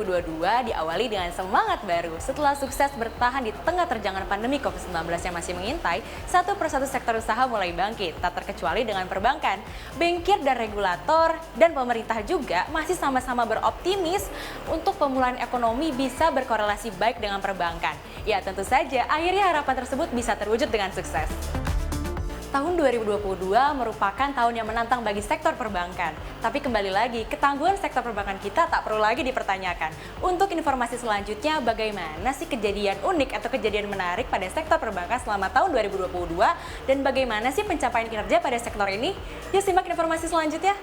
2022 diawali dengan semangat baru. Setelah sukses bertahan di tengah terjangan pandemi COVID-19 yang masih mengintai, satu persatu sektor usaha mulai bangkit, tak terkecuali dengan perbankan. Bankir dan regulator dan pemerintah juga masih sama-sama beroptimis untuk pemulihan ekonomi bisa berkorelasi baik dengan perbankan. Ya, tentu saja akhirnya harapan tersebut bisa terwujud dengan sukses. Tahun 2022 merupakan tahun yang menantang bagi sektor perbankan. Tapi kembali lagi, ketangguhan sektor perbankan kita tak perlu lagi dipertanyakan. Untuk informasi selanjutnya, bagaimana sih kejadian unik atau kejadian menarik pada sektor perbankan selama tahun 2022 dan bagaimana sih pencapaian kinerja pada sektor ini? Yuk simak informasi selanjutnya.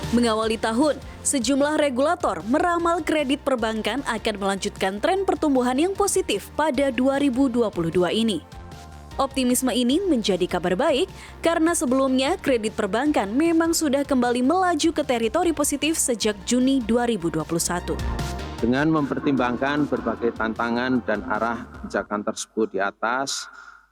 Mengawali tahun, sejumlah regulator meramal kredit perbankan akan melanjutkan tren pertumbuhan yang positif pada 2022 ini. Optimisme ini menjadi kabar baik karena sebelumnya kredit perbankan memang sudah kembali melaju ke teritori positif sejak Juni 2021. Dengan mempertimbangkan berbagai tantangan dan arah kebijakan tersebut di atas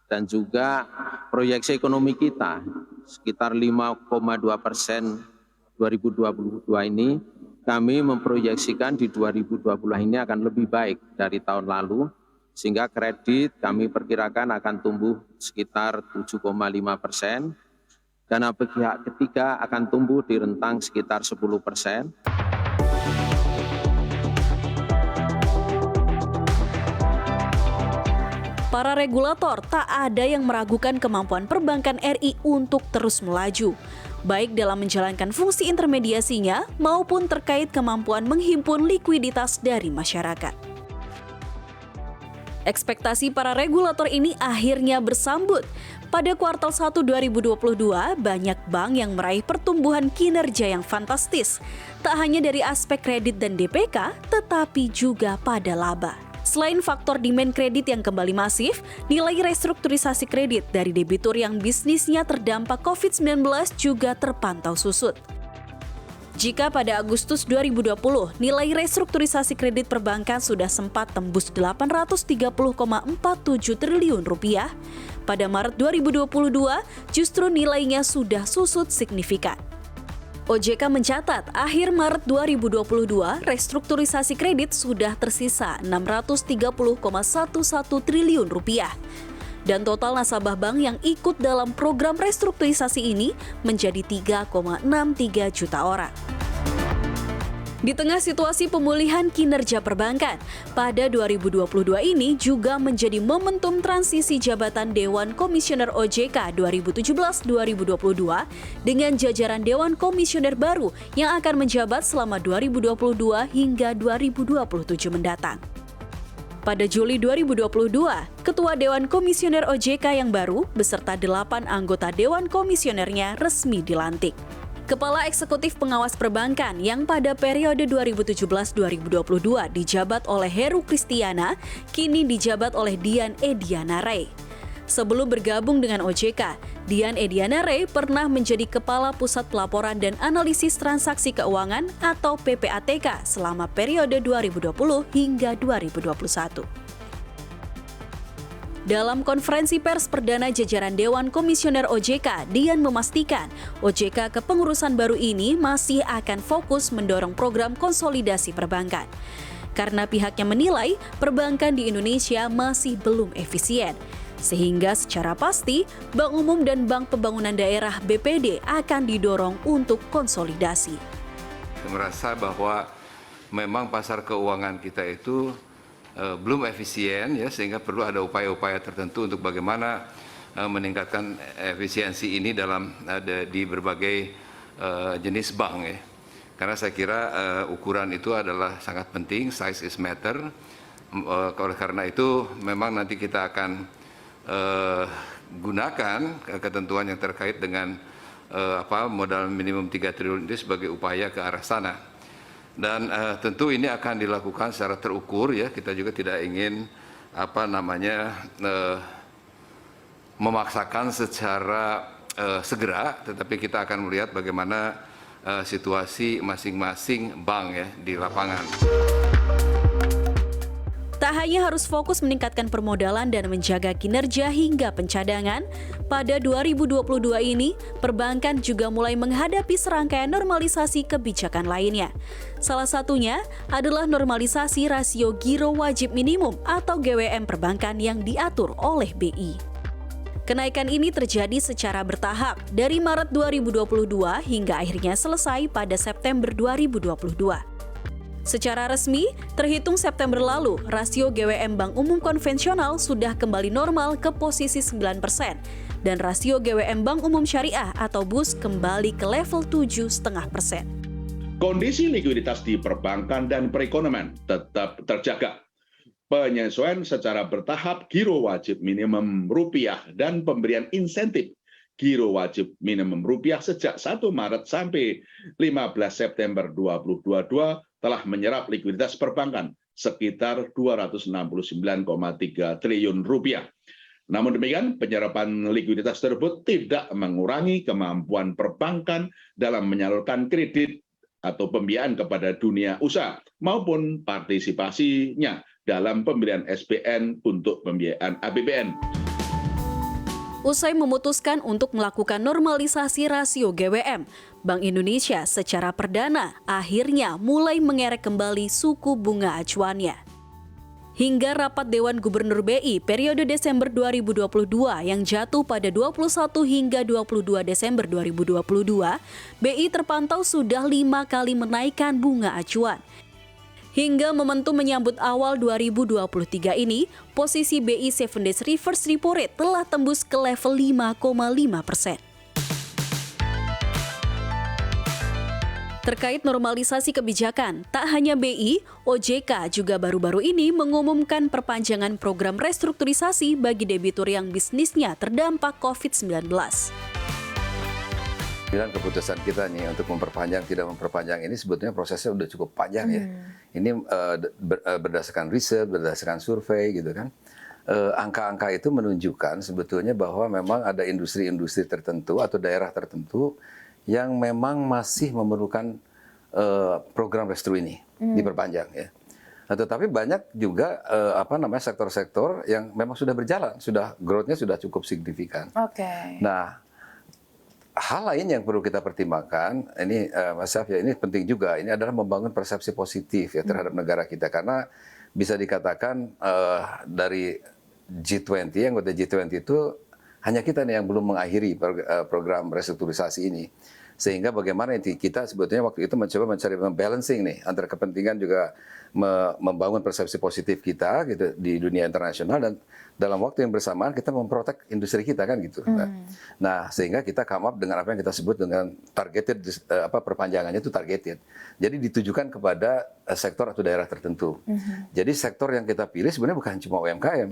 dan juga proyeksi ekonomi kita sekitar 5,2% 2022 ini, kami memproyeksikan di 2020 ini akan lebih baik dari tahun lalu, sehingga kredit kami perkirakan akan tumbuh sekitar 7,5%, dana pihak ketiga akan tumbuh di rentang sekitar 10%. Para regulator tak ada yang meragukan kemampuan perbankan RI untuk terus melaju, baik dalam menjalankan fungsi intermediasinya maupun terkait kemampuan menghimpun likuiditas dari masyarakat. Ekspektasi para regulator ini akhirnya bersambut. Pada kuartal 1 2022, banyak bank yang meraih pertumbuhan kinerja yang fantastis, tak hanya dari aspek kredit dan DPK, tetapi juga pada laba. Selain faktor demand kredit yang kembali masif, nilai restrukturisasi kredit dari debitur yang bisnisnya terdampak COVID-19 juga terpantau susut. Jika pada Agustus 2020, nilai restrukturisasi kredit perbankan sudah sempat tembus 830,47 triliun rupiah, pada Maret 2022 justru nilainya sudah susut signifikan. OJK mencatat akhir Maret 2022 restrukturisasi kredit sudah tersisa 630,11 triliun rupiah. Dan total nasabah bank yang ikut dalam program restrukturisasi ini menjadi 3,63 juta orang. Di tengah situasi pemulihan kinerja perbankan, pada 2022 ini juga menjadi momentum transisi jabatan Dewan Komisioner OJK 2017-2022 dengan jajaran Dewan Komisioner baru yang akan menjabat selama 2022 hingga 2027 mendatang. Pada Juli 2022, Ketua Dewan Komisioner OJK yang baru beserta 8 anggota Dewan Komisionernya resmi dilantik. Kepala Eksekutif Pengawas Perbankan yang pada periode 2017-2022 dijabat oleh Heru Kristiana, kini dijabat oleh Dian Ediana Ray. Sebelum bergabung dengan OJK, Dian Ediana Ray pernah menjadi Kepala Pusat Pelaporan dan Analisis Transaksi Keuangan atau PPATK selama periode 2020 hingga 2021. Dalam konferensi pers perdana jajaran Dewan Komisioner OJK, Dian memastikan OJK kepengurusan baru ini masih akan fokus mendorong program konsolidasi perbankan. Karena pihaknya menilai perbankan di Indonesia masih belum efisien. Sehingga secara pasti Bank Umum dan Bank Pembangunan Daerah BPD akan didorong untuk konsolidasi. Merasa bahwa memang pasar keuangan kita itu belum efisien, ya, sehingga perlu ada upaya-upaya tertentu untuk bagaimana meningkatkan efisiensi ini di berbagai jenis bank, ya. Karena saya kira ukuran itu adalah sangat penting, size is matter. Oleh karena itu memang nanti kita akan gunakan ketentuan yang terkait dengan modal minimum 3 triliun itu sebagai upaya ke arah sana. Dan tentu ini akan dilakukan secara terukur, ya. Kita juga tidak ingin memaksakan secara segera, tetapi kita akan melihat bagaimana situasi masing-masing bank, ya, di lapangan. Tak hanya harus fokus meningkatkan permodalan dan menjaga kinerja hingga pencadangan, pada 2022 ini, perbankan juga mulai menghadapi serangkaian normalisasi kebijakan lainnya. Salah satunya adalah normalisasi rasio giro wajib minimum atau GWM perbankan yang diatur oleh BI. Kenaikan ini terjadi secara bertahap dari Maret 2022 hingga akhirnya selesai pada September 2022. Secara resmi, terhitung September lalu, rasio GWM Bank Umum konvensional sudah kembali normal ke posisi 9% dan rasio GWM Bank Umum Syariah atau BUS kembali ke level 7,5%. Kondisi likuiditas di perbankan dan perekonomian tetap terjaga. Penyesuaian secara bertahap giro wajib minimum rupiah dan pemberian insentif giro wajib minimum rupiah sejak 1 Maret sampai 15 September 2022 telah menyerap likuiditas perbankan sekitar 269,3 triliun rupiah. Namun demikian, penyerapan likuiditas tersebut tidak mengurangi kemampuan perbankan dalam menyalurkan kredit atau pembiayaan kepada dunia usaha maupun partisipasinya dalam pemberian SBN untuk pembiayaan APBN. Usai memutuskan untuk melakukan normalisasi rasio GWM, Bank Indonesia secara perdana akhirnya mulai mengerek kembali suku bunga acuannya. Hingga rapat Dewan Gubernur BI periode Desember 2022 yang jatuh pada 21 hingga 22 Desember 2022, BI terpantau sudah 5 kali menaikkan bunga acuan. Hingga momentum menyambut awal 2023 ini, posisi BI 7 Days Reverse Repo Rate telah tembus ke level 5,5%. Terkait normalisasi kebijakan, tak hanya BI, OJK juga baru-baru ini mengumumkan perpanjangan program restrukturisasi bagi debitur yang bisnisnya terdampak COVID-19. Dan keputusan kita nih untuk memperpanjang tidak memperpanjang ini sebetulnya prosesnya udah cukup panjang ya. Ini berdasarkan riset, berdasarkan survei gitu kan. Angka-angka itu menunjukkan sebetulnya bahwa memang ada industri-industri tertentu atau daerah tertentu yang memang masih memerlukan program restru ini diperpanjang ya. Tetapi banyak juga sektor-sektor yang memang sudah berjalan, sudah growth-nya sudah cukup signifikan. Nah, hal lain yang perlu kita pertimbangkan, ini Mas Syaf ya, ini penting juga, ini adalah membangun persepsi positif ya terhadap negara kita. Karena bisa dikatakan dari G20, anggota G20 itu hanya kita nih yang belum mengakhiri program restrukturisasi ini. Sehingga bagaimana kita sebetulnya waktu itu mencoba mencari balancing nih antara kepentingan juga membangun persepsi positif kita gitu di dunia internasional dan dalam waktu yang bersamaan kita memprotek industri kita kan gitu. Nah, sehingga kita come up dengan apa yang kita sebut dengan targeted perpanjangannya itu targeted. Jadi ditujukan kepada sektor atau daerah tertentu. Jadi sektor yang kita pilih sebenarnya bukan cuma UMKM.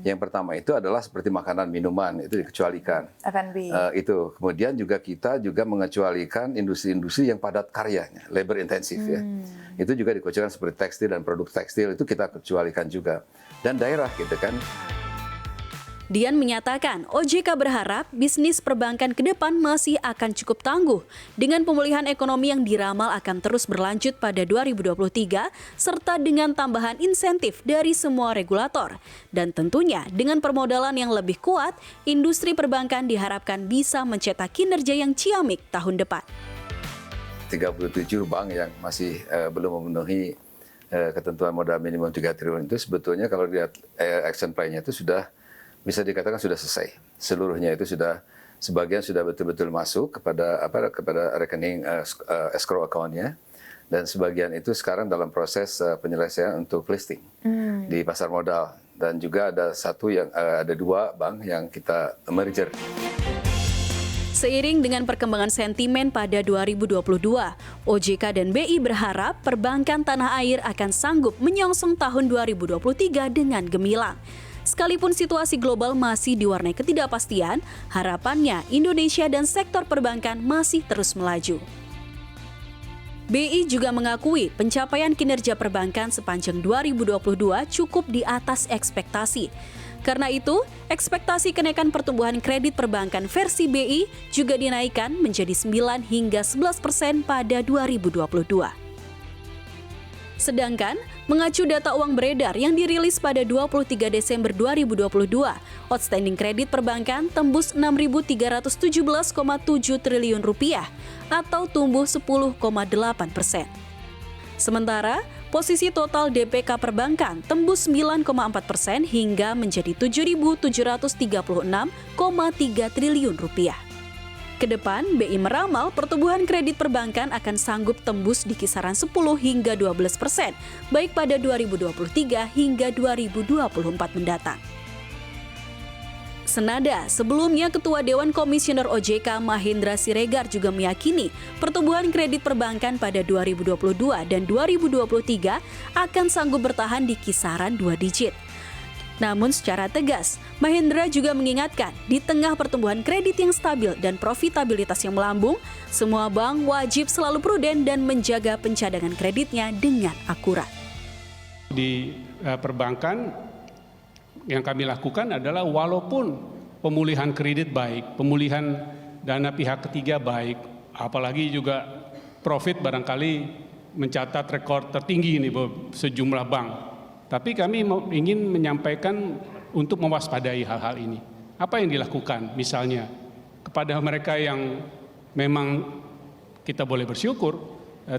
Yang pertama itu adalah seperti makanan, minuman, itu dikecualikan. F&B. Itu. Kemudian juga kita juga mengecualikan industri-industri yang padat karyanya, labor intensif ya. Itu juga dikecualikan seperti tekstil dan produk tekstil itu kita kecualikan juga. Dan daerah gitu kan. Dian menyatakan OJK berharap bisnis perbankan ke depan masih akan cukup tangguh dengan pemulihan ekonomi yang diramal akan terus berlanjut pada 2023 serta dengan tambahan insentif dari semua regulator. Dan tentunya dengan permodalan yang lebih kuat, industri perbankan diharapkan bisa mencetak kinerja yang ciamik tahun depan. 37 bank yang masih belum memenuhi ketentuan modal minimum 3 triliun itu sebetulnya kalau lihat action plan-nya itu sudah bisa dikatakan sudah selesai. Seluruhnya itu sudah, sebagian sudah betul-betul masuk kepada rekening escrow account-nya, dan sebagian itu sekarang dalam proses penyelesaian untuk listing di pasar modal. Dan juga ada dua bank yang kita merger. Seiring dengan perkembangan sentimen pada 2022, OJK dan BI berharap perbankan tanah air akan sanggup menyongsong tahun 2023 dengan gemilang. Sekalipun situasi global masih diwarnai ketidakpastian, harapannya Indonesia dan sektor perbankan masih terus melaju. BI juga mengakui pencapaian kinerja perbankan sepanjang 2022 cukup di atas ekspektasi. Karena itu, ekspektasi kenaikan pertumbuhan kredit perbankan versi BI juga dinaikkan menjadi 9 hingga 11% pada 2022. Sedangkan, mengacu data uang beredar yang dirilis pada 23 Desember 2022, outstanding kredit perbankan tembus 6.317,7 triliun rupiah atau tumbuh 10,8%. Sementara, posisi total DPK perbankan tembus 9,4% hingga menjadi 7.736,3 triliun rupiah. Kedepan, BI meramal pertumbuhan kredit perbankan akan sanggup tembus di kisaran 10 hingga 12%, baik pada 2023 hingga 2024 mendatang. Senada, sebelumnya Ketua Dewan Komisioner OJK Mahendra Siregar juga meyakini pertumbuhan kredit perbankan pada 2022 dan 2023 akan sanggup bertahan di kisaran 2 digit. Namun secara tegas, Mahendra juga mengingatkan di tengah pertumbuhan kredit yang stabil dan profitabilitas yang melambung, semua bank wajib selalu prudent dan menjaga pencadangan kreditnya dengan akurat. Di perbankan yang kami lakukan adalah walaupun pemulihan kredit baik, pemulihan dana pihak ketiga baik, apalagi juga profit barangkali mencatat rekor tertinggi ini sejumlah bank. Tapi kami ingin menyampaikan untuk mewaspadai hal-hal ini. Apa yang dilakukan misalnya kepada mereka yang memang kita boleh bersyukur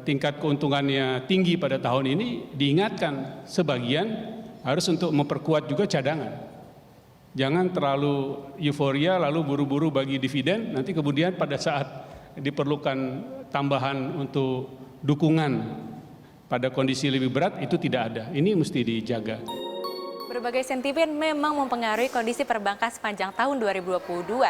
tingkat keuntungannya tinggi pada tahun ini, diingatkan sebagian harus untuk memperkuat juga cadangan. Jangan terlalu euforia lalu buru-buru bagi dividen, nanti kemudian pada saat diperlukan tambahan untuk dukungan pada kondisi lebih berat itu tidak ada. Ini mesti dijaga. Berbagai sentimen memang mempengaruhi kondisi perbankan sepanjang tahun 2022.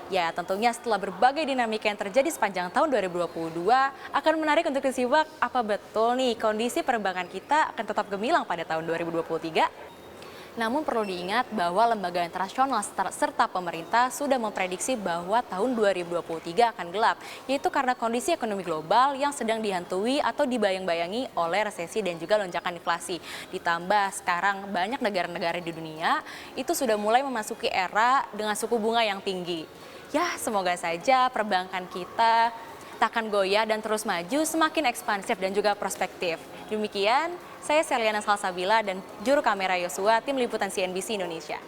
Ya, tentunya setelah berbagai dinamika yang terjadi sepanjang tahun 2022, akan menarik untuk disimak apa betul nih kondisi perbankan kita akan tetap gemilang pada tahun 2023. Namun perlu diingat bahwa lembaga internasional serta pemerintah sudah memprediksi bahwa tahun 2023 akan gelap, yaitu karena kondisi ekonomi global yang sedang dihantui atau dibayang-bayangi oleh resesi dan juga lonjakan inflasi. Ditambah sekarang banyak negara-negara di dunia itu sudah mulai memasuki era dengan suku bunga yang tinggi. Ya, semoga saja perbankan kita takkan goyah dan terus maju semakin ekspansif dan juga prospektif. Demikian, saya Seliana Salsabila dan juru kamera Yosua, tim liputan CNBC Indonesia.